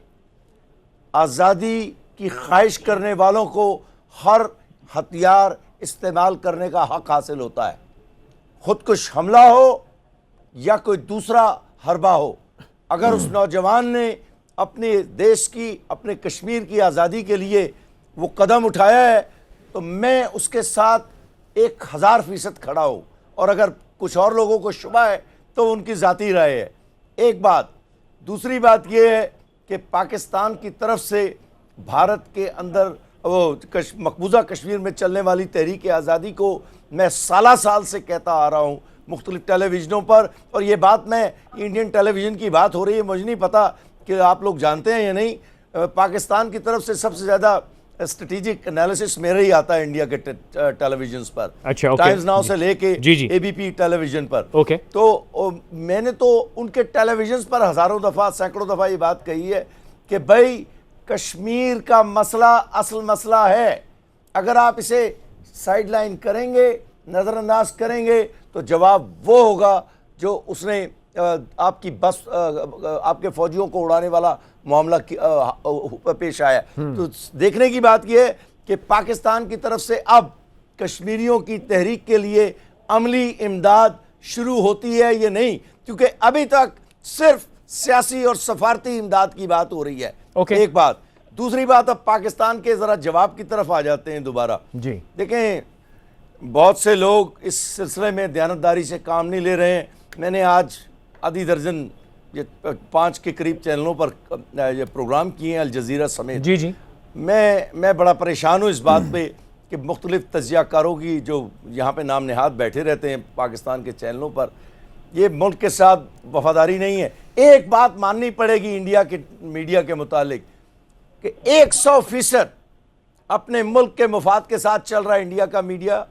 आज़ादी की ख्वाहिश करने वालों को हर हथियार इस्तेमाल करने का हक हासिल होता है, खुदकुश हमला हो या कोई दूसरा हरबा हो। अगर उस नौजवान ने अपने देश की, अपने कश्मीर की आज़ादी के लिए वो कदम उठाया है, तो मैं उसके साथ 1000% खड़ा हूँ, और अगर कुछ और लोगों को शुबा है तो उनकी ज़ाती राय है। एक बात। दूसरी बात यह है कि पाकिस्तान की तरफ से भारत के अंदर वो मकबूजा कश्मीर में चलने वाली तहरीक आज़ादी को मैं साल से कहता आ रहा हूँ मुख्तलिफ टेलीविज़नों पर, और ये बात मैं इंडियन टेलीविज़न की बात हो रही है, मुझे नहीं पता कि आप लोग जानते हैं या नहीं। पाकिस्तान की तरफ से सबसे ज़्यादा स्ट्रेटेजिक एनालिसिस मेरे ही आता है इंडिया के टेलीविजन पर। अच्छा, टाइम्स नाउ से लेके जी। एबीपी टेलीविजन पर। ओके। तो मैंने तो उनके टेलीविजन पर हज़ारों दफ़ा, सैकड़ों दफ़ा ये बात कही है कि भाई कश्मीर का मसला असल मसला है, अगर आप इसे साइडलाइन करेंगे, नज़रअंदाज करेंगे, तो जवाब वो होगा जो उसने आपकी बस, आपके फौजियों को उड़ाने वाला मामला पेश आया। तो देखने की बात यह है कि पाकिस्तान की तरफ से अब कश्मीरियों की तहरीक के लिए अमली इमदाद शुरू होती है ये नहीं, क्योंकि अभी तक सिर्फ सियासी और सफारती इमदाद की बात हो रही है। एक बात। दूसरी बात, अब पाकिस्तान के जरा जवाब की तरफ आ जाते हैं दोबारा जी। देखें, बहुत से लोग इस सिलसिले में दयानतदारी से काम नहीं ले रहे हैं। मैंने आज आधी दर्जन, ये 5 के करीब चैनलों पर ये प्रोग्राम किए हैं, अल जज़ीरा समेत। जी। मैं बड़ा परेशान हूँ इस बात पे कि मुख्तलिफ तज्ज़ियाकारों की जो यहाँ पे नाम नेहाद बैठे रहते हैं पाकिस्तान के चैनलों पर, ये मुल्क के साथ वफादारी नहीं है। एक बात माननी पड़ेगी इंडिया के मीडिया के मुतालिक कि 100% अपने मुल्क के मुफाद के साथ चल रहा है इंडिया का मीडिया,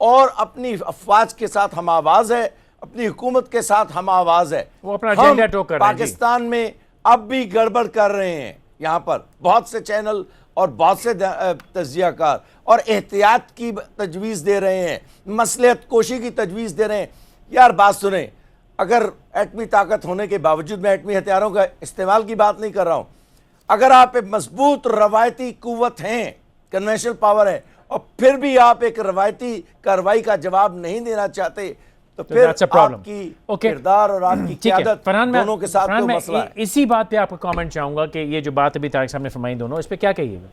और अपनी अफवाज के साथ हम आवाज़ है, अपनी हुकूमत के साथ हम आवाज़ है। वो अपना एजेंडा टॉक कर रहे हैं। पाकिस्तान में अब भी गड़बड़ कर रहे हैं यहाँ पर बहुत से चैनल और बहुत से तज्ज़ियाकार, और एहतियात की तजवीज़ दे रहे हैं, मसलहत कोशी की तजवीज़ दे रहे हैं। यार बात सुने, अगर एटमी ताकत होने के बावजूद, मैं एटमी हथियारों का इस्तेमाल की बात नहीं कर रहा हूँ, अगर आप एक मजबूत रवायती कुव्वत हैं, कन्वेंशनल पावर है, और फिर भी आप एक रवायती कार्रवाई का जवाब नहीं देना चाहते, तो फिर आपकी किरदार और आपकी क़यादत दोनों के साथ कोई मसला है। इसी बात पे आपका कमेंट चाहूंगा कि ये जो बात अभी तारिक साहब ने फरमाई दोनों, इस पे क्या कहिएगा?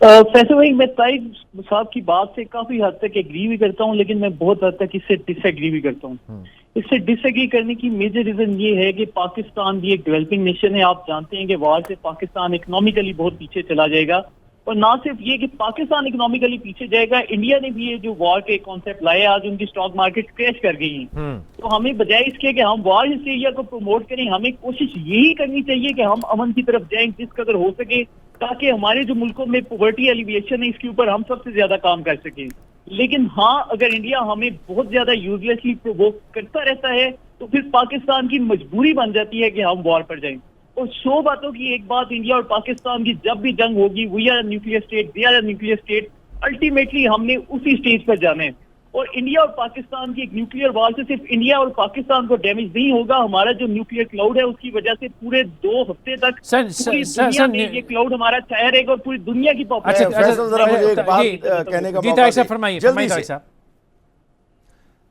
फैसल भाई, मैं ताइब साहब की बात से काफी हद तक एग्री भी करता हूं, लेकिन मैं बहुत हद तक इससे डिसएग्री भी करता हूं। इससे डिसएग्री करने की मेजर रीजन ये है कि पाकिस्तान भी एक डेवलपिंग नेशन है। आप जानते हैं कि वॉर से पाकिस्तान इकोनॉमिकली बहुत पीछे चला जाएगा, और ना सिर्फ ये कि पाकिस्तान इकोनॉमिकली पीछे जाएगा, इंडिया ने भी ये जो वॉर के कॉन्सेप्ट लाए, आज उनकी स्टॉक मार्केट क्रैश कर गई हैं। तो हमें बजाय इसके कि हम वॉर हिस्ट्रिया को प्रमोट करें, हमें कोशिश यही करनी चाहिए कि हम अमन की तरफ जाएं जिस कदर हो सके, ताकि हमारे जो मुल्कों में पॉवर्टी एलिविएशन है इसके ऊपर हम सबसे ज्यादा काम कर सकें। लेकिन हाँ, अगर इंडिया हमें बहुत ज्यादा यूजलेसली प्रोवोक करता रहता है तो फिर पाकिस्तान की मजबूरी बन जाती है कि हम वॉर पर जाएं। और 100 बातों की एक बात, इंडिया और पाकिस्तान की जब भी जंग होगी, we are nuclear state, they are nuclear state, ultimately हमने उसी स्टेज पर जाना है। और इंडिया और पाकिस्तान की एक न्यूक्लियर वॉर से सिर्फ इंडिया और पाकिस्तान को डैमेज नहीं होगा, हमारा जो न्यूक्लियर क्लाउड है उसकी वजह से पूरे 2 हफ्ते तक पूरी दुनिया में ये क्लाउड हमारा छाया रहेगा और पूरी दुनिया की पॉपुलेशन। फैसल, जरा मुझे एक बात कहने का मौका दें। फरमाइए जल्दी से। साहब।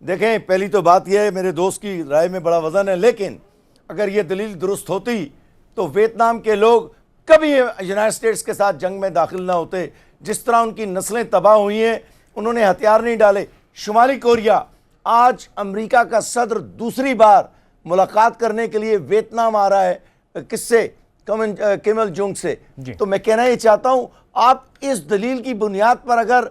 देखें, पहली तो बात यह है, मेरे दोस्त की राय में बड़ा वजन है, लेकिन अगर ये दलील दुरुस्त होती तो वियतनाम के लोग कभी यूनाइटेड स्टेट्स के साथ जंग में दाखिल ना होते। जिस तरह उनकी नस्लें तबाह हुई हैं, उन्होंने हथियार नहीं डाले। शुमाली कोरिया, आज अमेरिका का सदर दूसरी बार मुलाकात करने के लिए वियतनाम आ रहा है, किससे? किम इल जुंग से। तो मैं कहना ये चाहता हूं, आप इस दलील की बुनियाद पर अगर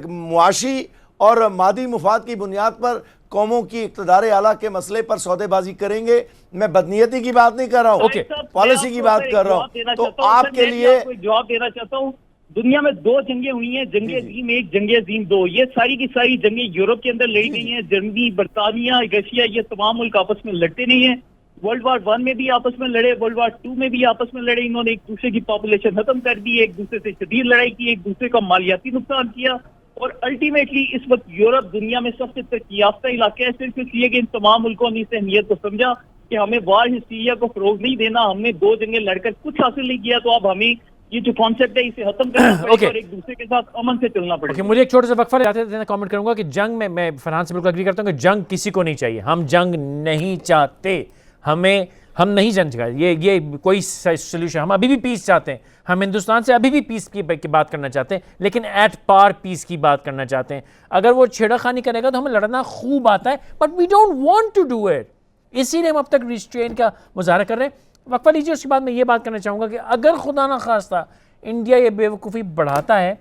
मुआशी और मादी मुफाद की बुनियाद पर कौमों की इक़्तिदार आला के मसले पर सौदेबाजी करेंगे, मैं बदनीयती की बात नहीं कर रहा हूँ, पॉलिसी की बात कर रहा हूँ। तो आपके लिए जवाब देना चाहता हूँ। दुनिया में 2 जंगें हुई हैं, जंगे अजीम 1, जंगे अजीम 2। ये सारी की सारी जंगें यूरोप के अंदर लड़ी गई हैं। जर्मनी, बरतानिया, रशिया, ये तमाम मुल्क आपस में लड़ते नहीं है। वर्ल्ड वार 1 में भी आपस में लड़े, वर्ल्ड वार 2 में भी आपस में लड़े। इन्होंने एक दूसरे की पॉपुलेशन खत्म कर दी, एक दूसरे से शदीद लड़ाई की, एक दूसरे का मालियाती नुकसान किया। और अल्टीमेटली इस वक्त यूरोप दुनिया में सबसे तरक्की याफ्ता इलाका है, सिर्फ इसलिए कि इन तमाम मुल्कों ने इस अहमियत को समझा कि हमें वार हिस्ट्रिया को फरोग नहीं देना। हमने 2 जंगें लड़कर कुछ हासिल नहीं किया, तो अब हमें ये जो कॉन्सेप्ट है इसे खत्म करना पड़ेगा और एक दूसरे के साथ अमन से चलना पड़ेगा। मुझे एक छोटा सा वक्फा जाते देना कमेंट करूंगा कि जंग में, मैं फरहान से बिल्कुल एग्री करता हूं कि जंग किसी को नहीं चाहिए। हम जंग नहीं चाहते, हम नहीं जंग चाहते, ये कोई सोल्यूशन। हम अभी भी पीस चाहते हैं, हम हिंदुस्तान से अभी भी पीस की बात करना चाहते हैं, लेकिन एट पार पीस की बात करना चाहते हैं। अगर वो छेड़खानी करेगा तो हमें लड़ना खूब आता है, but we don't want to do it. इसीलिए हम अब तक रिस्ट्रेन का मुजाहरा कर रहे हैं। वक्फा लीजिए, उसके बाद मैं ये बात करना चाहूँगा कि अगर खुदा ना खास्ता इंडिया ये बेवकूफ़ी बढ़ाता है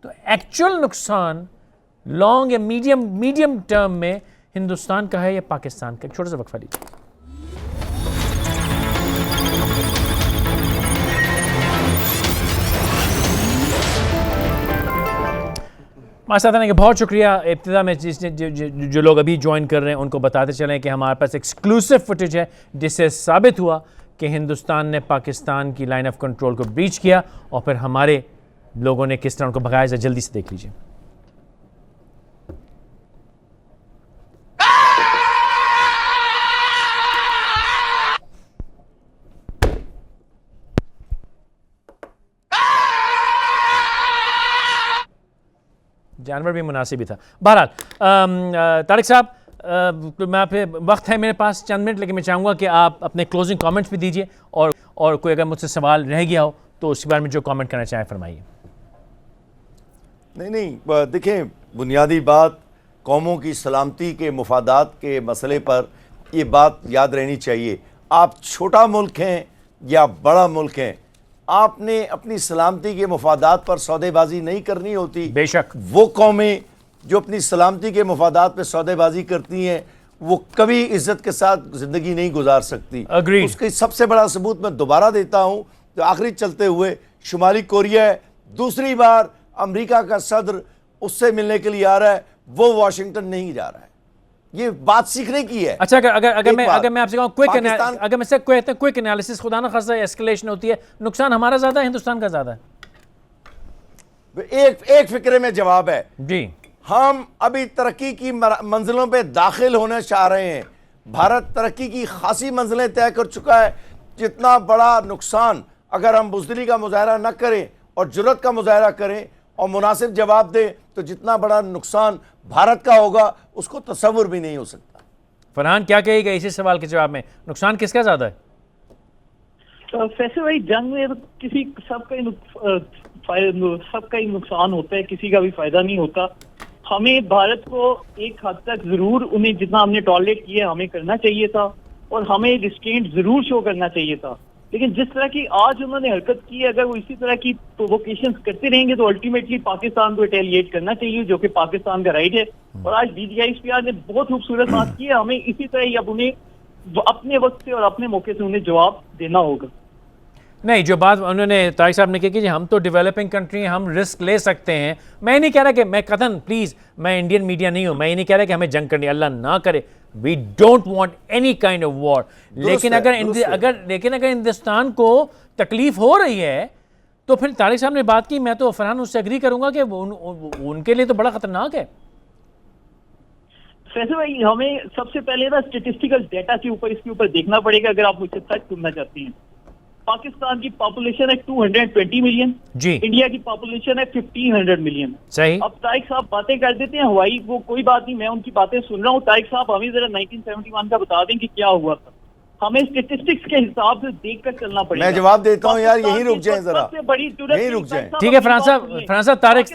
तो एक्चुअल नुकसान लॉन्ग या मीडियम टर्म में हिंदुस्तान का है या पाकिस्तान का? एक छोटा सा वक्फा लीजिए। हमारे साथ आने के बहुत शुक्रिया। इब्तिदा में जो लोग अभी ज्वाइन कर रहे हैं उनको बताते चलें कि हमारे पास एक्सक्लूसिव फुटेज है जिससे साबित हुआ कि हिंदुस्तान ने पाकिस्तान की लाइन ऑफ कंट्रोल को ब्रीच किया और फिर हमारे लोगों ने किस तरह उनको भगाया। जल्दी से देख लीजिए। जानवर भी मुनासिब ही था। बहरहाल तारिक साहब, मैं आप वक्त है मेरे पास चंद मिनट, लेकिन मैं चाहूँगा कि आप अपने क्लोजिंग कमेंट्स भी दीजिए और कोई अगर मुझसे सवाल रह गया हो तो उसके बारे में जो कमेंट करना चाहें फरमाइए। नहीं, देखें, बुनियादी बात कौमों की सलामती के मुफादात के मसले पर ये बात याद रहनी चाहिए। आप छोटा मुल्क हैं या बड़ा मुल्क हैं, आपने अपनी सलामती के मुफादात पर सौदेबाजी नहीं करनी होती। बेशक वो कौमें जो अपनी सलामती के मुफादात पर सौदेबाजी करती हैं वो कभी इज्जत के साथ ज़िंदगी नहीं गुजार सकती। उसका सबसे बड़ा सबूत मैं दोबारा देता हूँ, तो आखिरी चलते हुए शुमाली कोरिया है, दूसरी बार अमेरिका का सदर उससे मिलने के लिए आ रहा है, वो वाशिंगटन नहीं जा रहा है। ये बात सीखने की है। अच्छा, अगर मैं आपसे कहूं क्विक एनालिसिस, खुदा ना खासा एस्केलेशन होती है, नुकसान हमारा ज्यादा है हिंदुस्तान का ज्यादा है? एक फिक्रे में जवाब है जी। हम अभी तरक्की की मंजिलों पे दाखिल होना चाह रहे हैं। भारत तरक्की की खासी मंजिलें तय कर चुका है। जितना बड़ा नुकसान अगर हम बुज़दिली का मुजाहरा न करें और जुर्रत का मुजाहरा करें और मुनासिब जवाब दें तो जितना बड़ा नुकसान भारत का होगा उसको तसव्वुर भी नहीं हो सकता। फरहान क्या कहेगा इसी सवाल के जवाब में, नुकसान किसका ज्यादा है? फैसल भाई, जंग में तो किसी सबका ही नुकसान होता है, किसी का भी फायदा नहीं होता। हमें भारत को एक हद तक जरूर उन्हें जितना हमने टॉलरेट किया हमें करना चाहिए था, और हमें रिस्ट्रेंट जरूर शो करना चाहिए था। लेकिन जिस तरह की आज उन्होंने हरकत की है, अगर वो इसी तरह की प्रोवोकेशंस करते रहेंगे तो अल्टीमेटली पाकिस्तान को रिटेलिएट करना चाहिए, जो कि पाकिस्तान का राइट है। और आज DGISPR ने बहुत खूबसूरत बात की है, हमें इसी तरह ही अब उन्हें अपने वक्त से और अपने मौके से उन्हें जवाब देना होगा। नहीं, जो बात उन्होंने तारिक साहब ने की कि हम तो डेवलपिंग कंट्री हैं, हम रिस्क ले सकते हैं। मैं नहीं कह रहा कि मैं कथन, प्लीज़, मैं इंडियन मीडिया नहीं हूं, मैं ये नहीं कह रहा कि हमें जंग करनी, अल्लाह ना करे, we don't want any kind of war. लेकिन अगर हिंदुस्तान को तकलीफ हो रही है तो फिर तारिक साहब ने बात की, मैं तो फरहान उससे एग्री करूंगा कि उनके लिए तो बड़ा खतरनाक है। फैसल भाई, हमें सबसे पहले ना स्टेटिस्टिकल डेटा के ऊपर इसके ऊपर देखना पड़ेगा, अगर आप मुझसे सच सुनना चाहती हैं। पाकिस्तान की पॉपुलेशन है 220 मिलियन जी, इंडिया की पॉपुलेशन है 1500 मिलियन। सही। अब तारिक साहब बातें कर देते हैं हवाई, वो कोई बात नहीं, मैं उनकी बातें सुन रहा हूँ। तारिक साहब हमें जरा 1971 का बता दें कि क्या हुआ था। हमें स्टेटिस्टिक्स के हिसाब से देखकर चलना पड़ेगा। मैं जवाब देता हूँ यार, यहीं रुक जाएं जरा, सबसे बड़ी जरूरत यहीं रुक जाएं। ठीक है फरहान साहब, तारिक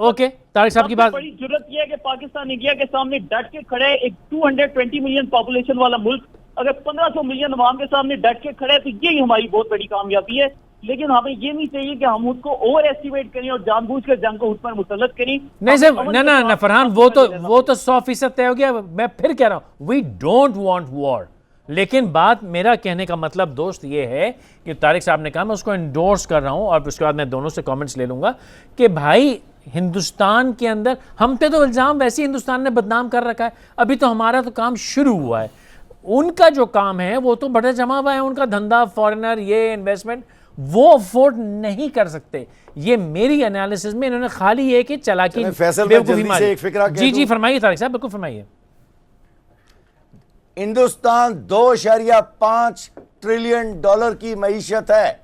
ओके, तारिक साहब की बात। बड़ी जरूरत यह है कि पाकिस्तान इंडिया के सामने डट के खड़े है। एक 220 मिलियन पॉपुलेशन वाला मुल्क अगर 1500 मिलियन अवाम के सामने डट के खड़े है तो यही हमारी बहुत बड़ी कामयाबी है। लेकिन हमें ये नहीं चाहिए कि हम उसको ओवर एस्टिमेट करें और जानबूझकर जंग को उस पर मुसल्लत करें। नहीं सर, ना फरहान, वो तो 100% तय हो गया। मैं फिर कह रहा हूं, वी डोंट वांट वॉर। लेकिन बात, मेरा कहने का मतलब दोस्त ये है कि तारिक साहब ने कहा, मैं उसको एंडोर्स कर रहा हूं, और उसके बाद मैं दोनों से कमेंट्स ले लूंगा कि भाई हिंदुस्तान के अंदर हम पे तो इल्ज़ाम वैसे ही हिंदुस्तान ने बदनाम कर रखा है। अभी तो हमारा तो काम शुरू हुआ है, उनका जो काम है वो तो बड़ा जमा हुआ है, उनका धंधा, फॉरेनर, ये इन्वेस्टमेंट वो अफोर्ड नहीं कर सकते। ये मेरी एनालिसिस में इन्होंने खाली ये कि चालाकी, जी फरमाइए तारिक साहब, बिल्कुल फरमाइए। हिंदुस्तान 2.5 ट्रिलियन डॉलर की मईशत है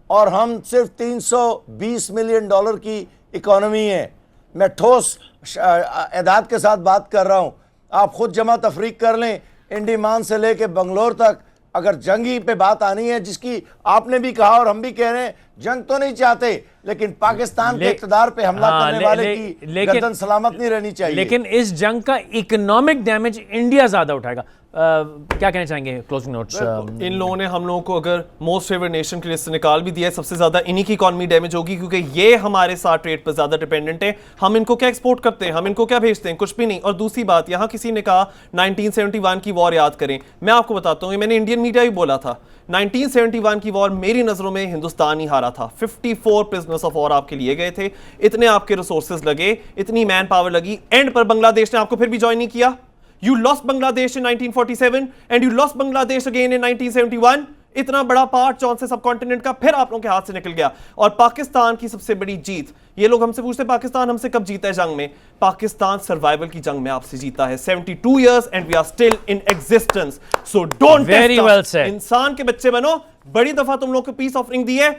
और हम सिर्फ 320 मिलियन डॉलर की इकोनॉमी है। मैं ठोस एदाद के साथ बात कर रहा हूं, आप खुद जमा तफरीक कर लें। इंडीमान से लेके बंगलोर तक अगर जंगी पे बात आनी है, जिसकी आपने भी कहा और हम भी कह रहे हैं, जंग तो नहीं चाहते, लेकिन पाकिस्तान के इक़्तिदार पे हमला करने वाले की गर्दन सलामत नहीं रहनी चाहिए। लेकिन इस जंग का इकोनॉमिक डैमेज इंडिया ज्यादा उठाएगा। क्या कहना चाहेंगे क्लोजिंग नोट्स? इन लोगों ने हम लोगों को अगर मोस्ट फेवर्ड नेशन की लिस्ट से निकाल भी दिया है, सबसे ज्यादा इन्हीं की इकॉनमी डैमेज होगी, क्योंकि ये हमारे साथ ट्रेड पर ज्यादा डिपेंडेंट है। हम इनको क्या एक्सपोर्ट करते हैं, हम इनको क्या भेजते हैं? कुछ भी नहीं। और दूसरी बात, यहां किसी ने कहा 1971 की वॉर याद करें, मैं आपको बताता हूं, मैंने इंडियन मीडिया भी बोला था, 1971 की वॉर मेरी नजरों में हिंदुस्तान ही हारा था। 54 प्रिजनर्स ऑफ वॉर आपके लिए गए थे, इतने आपके रिसोर्सेज लगे, इतनी मैन पावर लगी, एंड पर बांग्लादेश ने आपको फिर भी ज्वाइन नहीं किया। You lost Bangladesh in 1947 and you lost Bangladesh again in 1971. इतना बड़ा पार्ट जौन से सबकॉन्टिनेंट का फिर आप लोगों के हाथ से निकल गया। और पाकिस्तान की सबसे बड़ी जीत, ये लोग हमसे पूछते पाकिस्तान हमसे कब जीता है जंग में, पाकिस्तान सर्वाइवल की जंग में आपसे जीता है। 72 years and we are still in existence. So don't very test well us. said. इंसान के बच्चे बनो, बड़ी दफा तुम लोग को पीस ऑफरिंग दी है,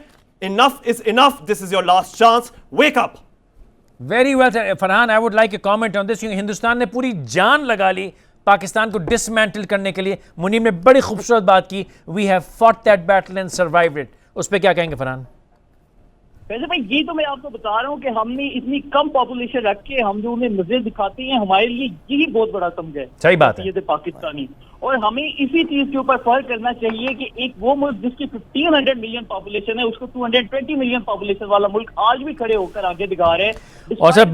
enough is enough, this is your last chance, wake up. Very well Farhan, I would like a comment on this. Hindustan ने पूरी जान लगा ली पाकिस्तान को डिसमेंटल करने के लिए। मुनीम ने बड़ी खूबसूरत बात की, we have fought that battle and survived it. उस पर क्या कहेंगे फरहान? वैसे भाई, ये तो मैं आपको बता रहा हूँ कि हमने इतनी कम पॉपुलेशन रख के हम जो उन्हें नजर दिखाते हैं, हमारे लिए यही बहुत बड़ा समझ है। सही बात है, ये पाकिस्तानी। और हमें इसी चीज के ऊपर फर्क करना चाहिए कि एक वो मुल्क जिसकी 1500 मिलियन पॉपुलेशन है, उसको 220 मिलियन पॉपुलेशन वाला मुल्क आज भी खड़े होकर आगे दिखा रहे हैं। और सर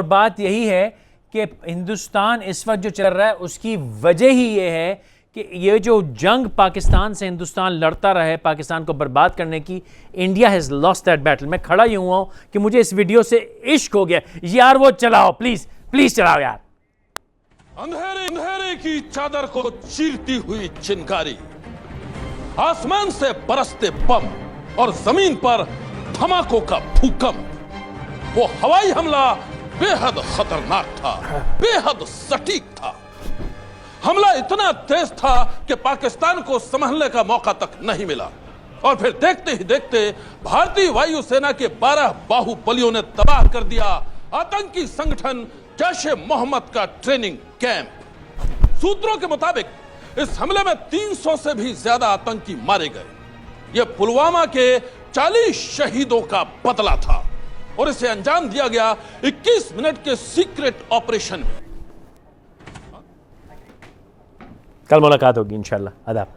बात यही है कि हिंदुस्तान इस वक्त जो चल रहा है उसकी वजह ही ये है कि ये जो जंग पाकिस्तान से हिंदुस्तान लड़ता रहा है पाकिस्तान को बर्बाद करने की, India has lost that battle. मैं खड़ा ही हुआ हूं कि मुझे इस वीडियो से इश्क हो गया यार, वो चलाओ प्लीज, प्लीज चलाओ यार। अंधेरे की चादर को चीरती हुई चिनकारी, आसमान से बरसते बम और जमीन पर धमाकों का भूकंप, वो हवाई हमला बेहद खतरनाक था, बेहद सटीक था। हमला इतना तेज था कि पाकिस्तान को संभलने का मौका तक नहीं मिला, और फिर देखते ही देखते भारतीय वायुसेना के 12 बाहुबलियों ने तबाह कर दिया आतंकी संगठन जैश-ए-मोहम्मद का ट्रेनिंग कैंप। सूत्रों के मुताबिक इस हमले में 300 से भी ज्यादा आतंकी मारे गए। यह पुलवामा के 40 शहीदों का बदला था और इसे अंजाम दिया गया 21 मिनट के सीक्रेट ऑपरेशन में। कल मुलाकात होगी इंशाल्लाह। आदाब।